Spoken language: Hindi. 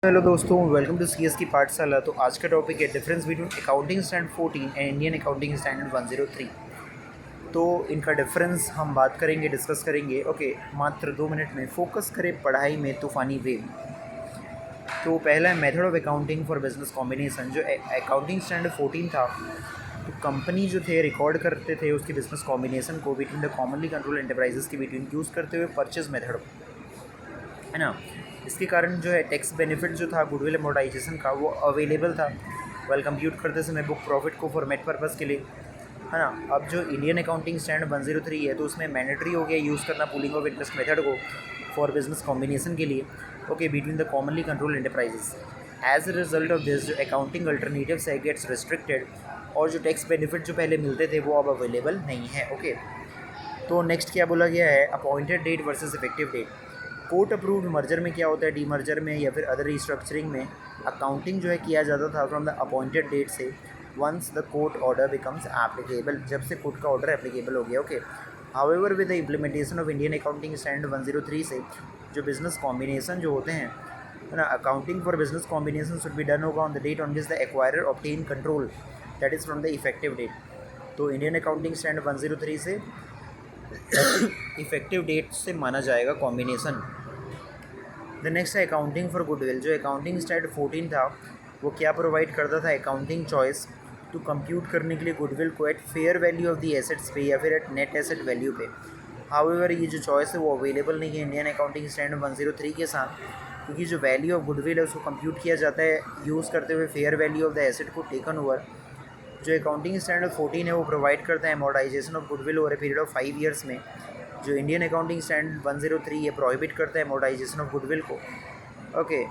हेलो दोस्तों, वेलकम टू सीएस की पाठशाला। तो आज का टॉपिक है difference between accounting standard 14 and Indian accounting standard 103। तो इनका डिफरेंस हम बात करेंगे, डिस्कस करेंगे। ओके, मात्र 2 मिनट में। फोकस करें पढ़ाई में तूफानी वेव। तो पहला है method of accounting for business combination. जो अकाउंटिंग स्टैंडर्ड 14 था, तो कंपनी जो थे रिकॉर्ड करते थे उसकी बिजनेस कॉम्बिनेशन को between the commonly control enterprises के बिटवीन यूज़ करते हुए परचेज मेथड, है ना। इसके कारण जो है टैक्स बेनिफिट जो था गुडविल अमोर्टाइजेशन का, वो अवेलेबल था वेल कंप्यूट करते समय बुक प्रॉफिट को फॉर्मेट पर्पज़ के लिए, है ना। अब जो इंडियन अकाउंटिंग स्टैंडर्ड 103 है, तो उसमें मैंडेटरी हो गया यूज़ करना पूलिंग ऑफ इंटरेस्ट मेथड को फॉर बिजनेस कॉम्बिनेशन के लिए, okay, between the commonly control enterprises. As a result of this जो अकाउंटिंग अल्टरनेटिव्स है गेट्स रिस्ट्रिक्टेड, और जो टैक्स बेनिफिट जो पहले मिलते थे वो अब अवेलेबल नहीं है। ओके, तो नेक्स्ट क्या बोला गया है, appointed date versus effective date. Court approved merger में क्या होता है, डीमर्जर में या फिर अदर रिस्ट्रक्चरिंग में अकाउंटिंग जो है किया जाता था फ्रॉम द अपॉइंटेड डेट से once the court order becomes applicable, जब से कोर्ट का ऑर्डर एप्लीकेबल हो गया। Okay, however with the implementation of Indian accounting standard 103 से जो बिजनेस कॉम्बिनेशन जो होते हैं, है ना, accounting for business combination should be done होगा on the date on which the acquirer obtain control, that is from the effective date. तो इंडियन अकाउंटिंग स्टैंडर्ड 103 से इफेक्टिव डेट से माना जाएगा कॉम्बिनेशन। द नेक्स्ट है अकाउंटिंग फॉर गुडविल। जो अकाउंटिंग स्टैंडर्ड 14 था, वो क्या प्रोवाइड करता था, अकाउंटिंग चॉइस टू कंप्यूट करने के लिए गुडविल को at fair value of the assets पे या फिर एट नेट एसेट वैल्यू पे। हाउएवर ये जो चॉइस है वो अवेलेबल नहीं है इंडियन अकाउंटिंग स्टैंडर्ड 103 के साथ, क्योंकि जो वैल्यू ऑफ गुडविल है उसको कंप्यूट किया जाता है यूज़ करते हुए fair value of the asset को टेकन ओवर। जो अकाउंटिंग स्टैंडर्ड 14 है वो प्रोवाइड करता है amortisation of goodwill over a period of 5 years में। जो इंडियन अकाउंटिंग स्टैंडर्ड 103 ये प्रोहिबिट करता है अमोर्टाइजेशन ऑफ गुडविल को। ओके,